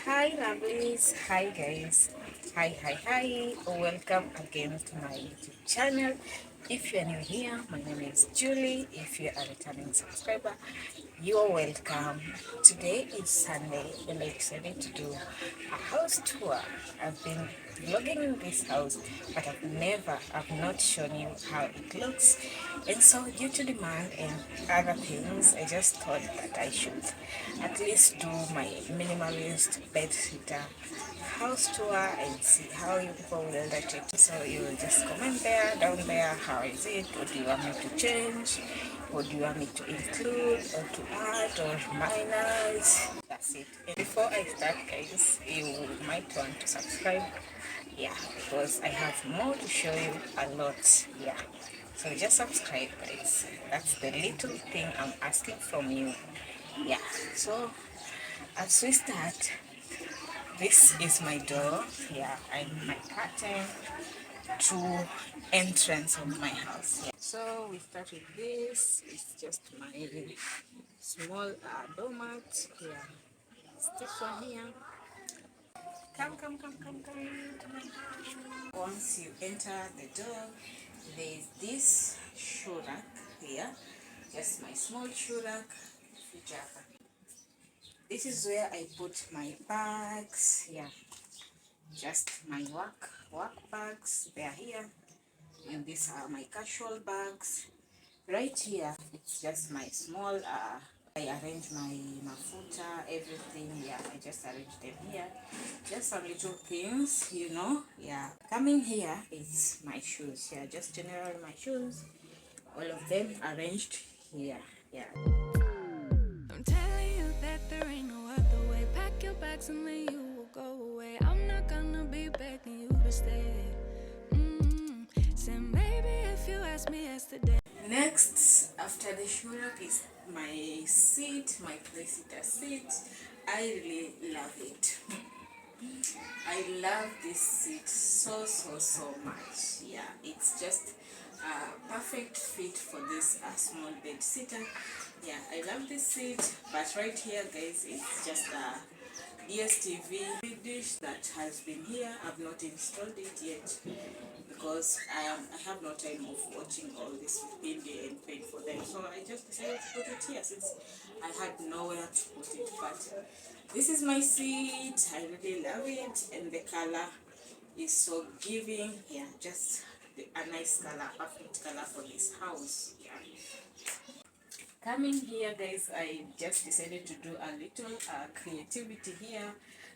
Hi lovelies, hi guys, hi, welcome again to my YouTube channel. If you are new here, my name is Julie. If you are a returning subscriber, you are welcome. Today is Sunday and I decided to do a house tour. I've been vlogging in this house, but I've not shown you how it looks. And so due to demand and other things, I just thought that I should at least do my minimalist bedsitter house tour and see how you people will like it. So you will just comment there, down there, how is it? What do you want me to change? What do you want me to include or to add or minus? That's it. And before I start guys, you might want to subscribe. Yeah, because I have more to show you a lot. Yeah. So just subscribe guys. That's the little thing I'm asking from you. Yeah. So as we start, this is my door, yeah, and my curtain to entrance of my house. Yeah. So we start with this. It's just my small doormat. Yeah, it's this one here. Come to my house. Once you enter the door, there's this shoe rack here. Just my small shoe rack. This is where I put my bags. Yeah, just my work bags. They are here, and these are my casual bags. Right here, it's just my small. I arrange my mafuta, everything. Yeah, I just arrange them here. Just some little things, you know. Yeah, coming here, it's my shoes. Yeah, just general my shoes. All of them arranged here. Yeah. I'm telling you that there ain't no other way. Pack your bags and then you will go away. I'm not gonna be begging you to stay. Say maybe if you asked me yesterday. Next, after the shoe rack is my seat, my bedsitter seat. I really love it. I love this seat so much. Yeah, it's just a perfect fit for this small bed sitter. Yeah, I love this seat, but right here guys, it's just a DSTV dish that has been here. I've not installed it yet because I have no time of watching all this video and paying for them, so I just decided to put it here since I had nowhere to put it. But this is my seat. I really love it, and the color is so giving. Yeah, just a nice color, perfect color for this house. Yeah. Coming here guys, I just decided to do a little creativity here.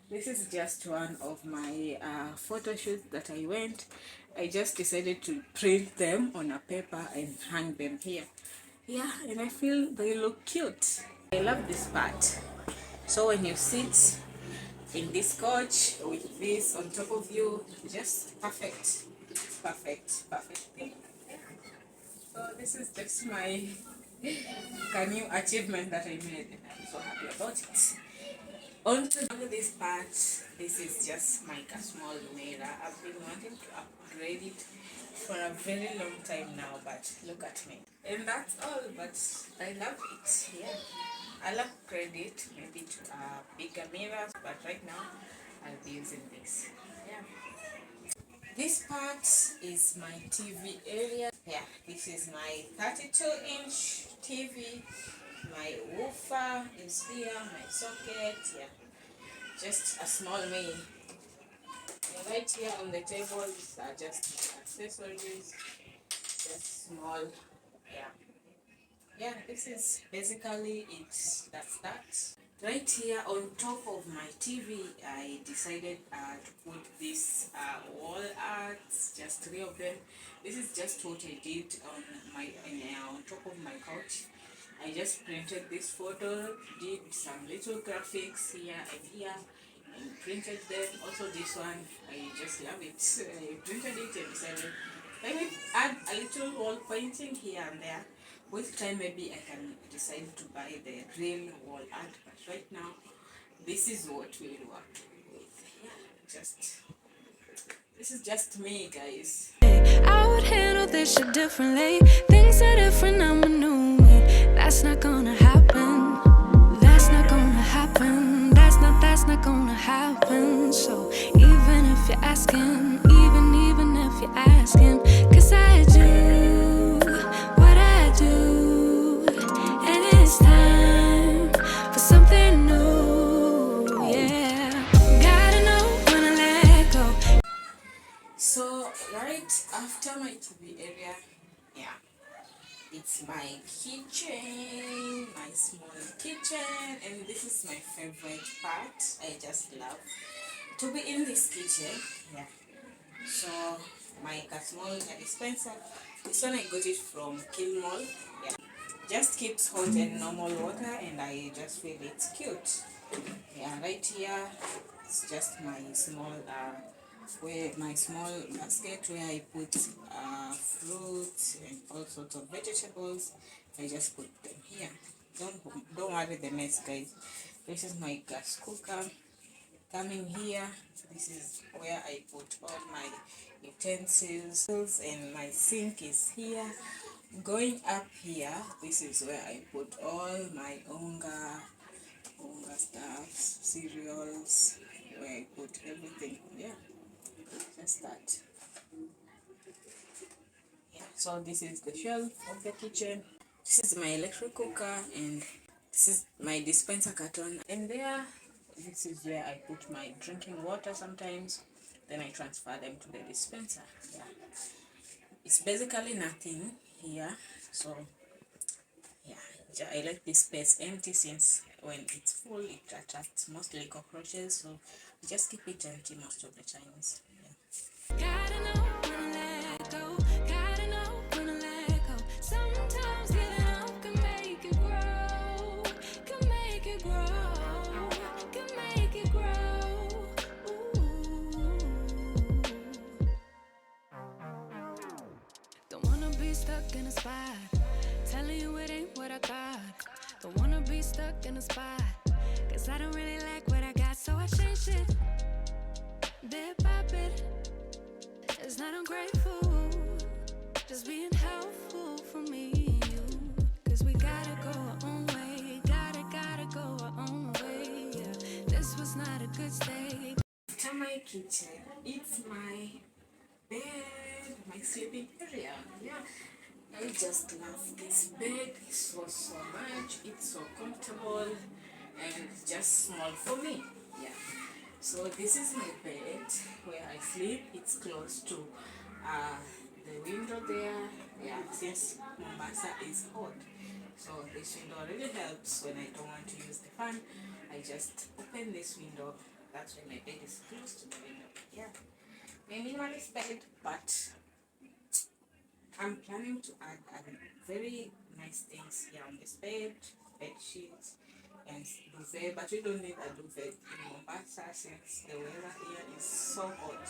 This is just one of my photo shoots that I went. I just decided to print them on a paper and hang them here. Yeah, and I feel they look cute. I love this part. So when you sit in this couch with this on top of you, just perfect thing. So this is just my new achievement that I made. I'm so happy about it. On to this part, this is just my small mirror. I've been wanting to upgrade it for a very long time now, but look at me. And that's all, but I love it. Yeah, I'll upgrade it maybe to a bigger mirror, but right now I'll be using this. Yeah. This part is my TV area. Yeah, this is my 32-inch TV. My woofer is here, my socket. Yeah, just a small me. And right here on the table, these are just accessories, just small. Yeah, this is basically it. That's that. Right here on top of my TV, I decided to put this wall arts, just 3 of them. This is just what I did on top of my couch. I just printed this photo, did some little graphics here and here, and printed them. Also this one, I just love it. I printed it and decided I will add a little wall painting here and there. With time, maybe I can decide to buy the real wall art, but right now, this is what we'll work with. Yeah, this is just me, guys. I would handle this shit differently. Things are different, I'm a new me. That's not gonna happen. That's not gonna happen. That's not gonna happen. So even if you're asking, even if you're asking, 'cause I do what I do, and it's time for something new. Yeah, gotta know when to let go. So right after my TV area, yeah, it's my kitchen, my small kitchen, and this is my favorite part. I just love to be in this kitchen. Yeah. So my small dispenser, this one I got it from Mall. Yeah. Just keeps hot and normal water, and I just feel it's cute. Yeah, right here it's just my small where my small basket where I put fruits and all sorts of vegetables. I just put them here. Don't worry the mess, guys. This is my gas cooker coming here. This is where I put all my utensils, and my sink is here. Going up here, this is where I put all my unga stuff, cereals, where I put everything. Yeah, just that. Yeah, so this is the shelf of the kitchen. This is my electric cooker, and this is my dispenser carton. And there, this is where I put my drinking water sometimes. Then I transfer them to the dispenser. Yeah, it's basically nothing here. So yeah, I let this space empty, since when it's full it attracts mostly cockroaches, so I just keep it empty most of the times. Yeah. Gotta know when to let go. Gotta know when to let go. Sometimes getting up can make it grow. Can make it grow. Can make it grow. Ooh. Don't wanna be stuck in a spot, telling you it ain't what I thought. Don't wanna be stuck in a spot, 'cause I don't really like what I got, so I changed it bit by bit. It's not ungrateful, just being helpful for me and you. 'Cause we gotta go our own way, gotta go our own way. Yeah, this was not a good state. After my kitchen, it's my bed, my sleeping area. Yeah, I just love this bed so much. It's so comfortable and just small for me. Yeah. So this is my bed where I sleep. It's close to the window there. Yeah, since Mombasa is hot, so this window really helps when I don't want to use the fan. I just open this window. That's why my bed is close to the window. Yeah, minimalist bed, but I'm planning to add very nice things here on this bed sheets and duvet, but we don't need a duvet in Mombasa since the weather here is so hot.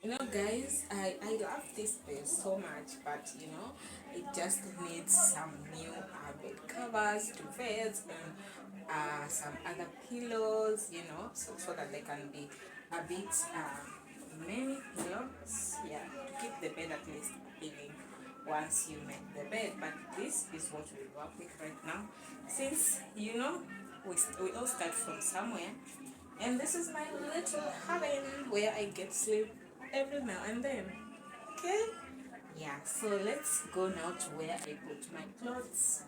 You know, guys, I love this bed so much, but you know, it just needs some new bed covers, duvets, and some other pillows, you know, so that they can be a bit many pillows, yeah, to keep the bed at least living once you make the bed. But this is what we work with right now, since you know we all start from somewhere, and this is my little haven where I get sleep every now and then. Okay, yeah, so let's go now to where I put my clothes.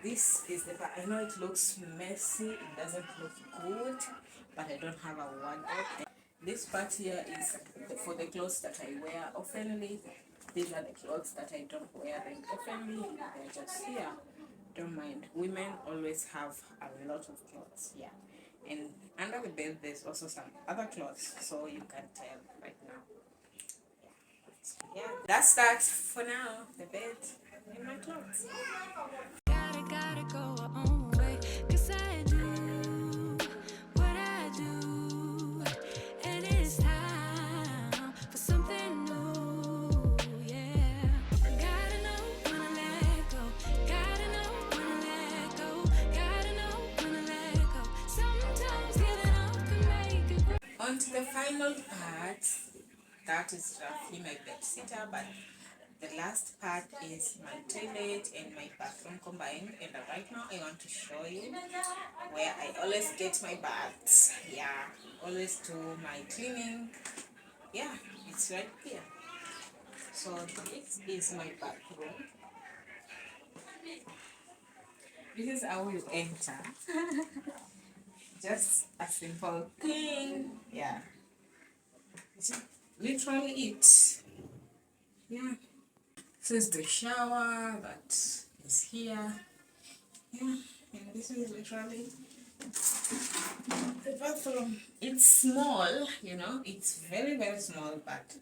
This is the part. I know it looks messy, it doesn't look good, but I don't have a wardrobe. This part here is for the clothes that I wear oftenly. These are the clothes that I don't wear them oftenly. They're just here. Don't mind. Women always have a lot of clothes. Yeah. And under the bed, there's also some other clothes, so you can tell right now. Yeah. That's that for now. The bed and my clothes. Gotta go our own way, 'cause I do what I do, and it's time for something new. Yeah, gotta know when to let go, gotta know when to let go, gotta know when to let go. Sometimes getting up can make it grow. On to the final part. That is roughly my bedsitter, but The last part is my toilet and my bathroom combined, and right now I want to show you where I always get my baths. Yeah, always do my cleaning. Yeah, it's right here. So this is my bathroom. This is how you enter. Just a simple thing. Yeah, it's literally it. Yeah, this is the shower that is here. Yeah, and this is literally the bathroom. It's small, it's very, very small, but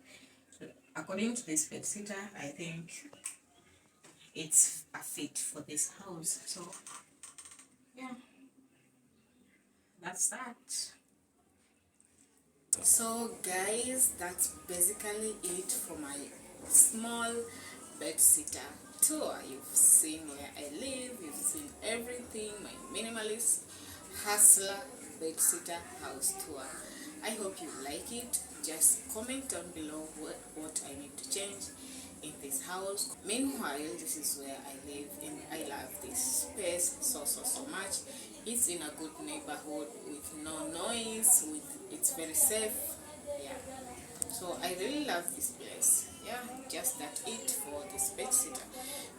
according to this bedsitter, I think it's a fit for this house. So, yeah, that's that. So, guys, that's basically it for my small bedsitter tour. You've seen where I live, you've seen everything, my minimalist hustler bedsitter house tour. I hope you like it. Just comment down below what I need to change in this house. Meanwhile, this is where I live and I love this space so much. It's in a good neighborhood with no noise, it's very safe. Yeah, so I really love this place. Yeah, just that it for this bedsitter.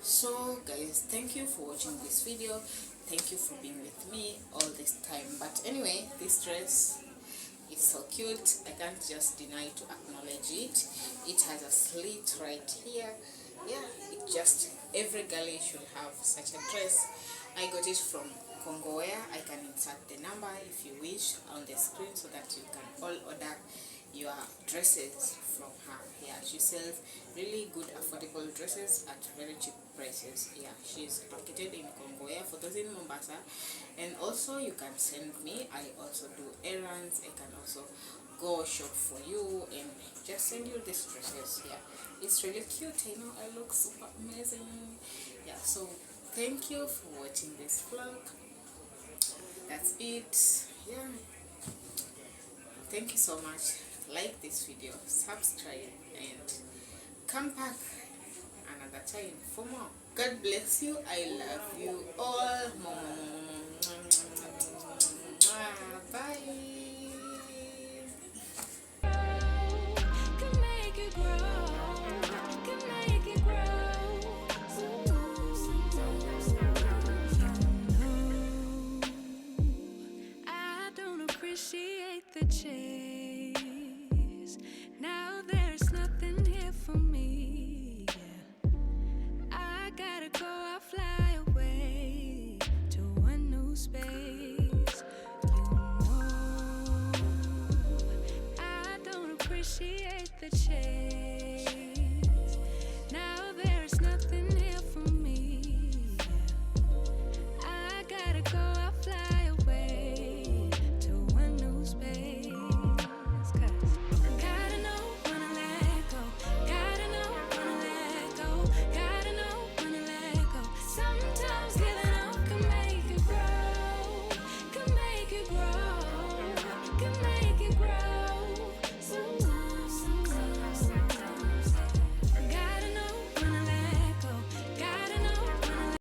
So guys, thank you for watching this video. Thank you for being with me all this time. But anyway, this dress is so cute. I can't just deny to acknowledge it. It has a slit right here. Yeah, it just, every girl should have such a dress. I got it from Congo Wear. I can insert the number if you wish on the screen so that you can all order your dresses from her. Yeah, she sells really good affordable dresses at very cheap prices. Yeah, she's located in Congo Wear for those in Mombasa. And also you can send me. I also do errands. I can also go shop for you and just send you these dresses. Yeah, it's really cute. I look super amazing. Yeah, so thank you for watching this vlog. That's it. Yeah, thank you so much. Like this video, subscribe, and come back another time for more. God bless you. I love you all. Bye. Can make it grow, can make it grow. I don't appreciate the chase. Now there's nothing here for me. I gotta go, I fly away to a new space. I don't appreciate the chase.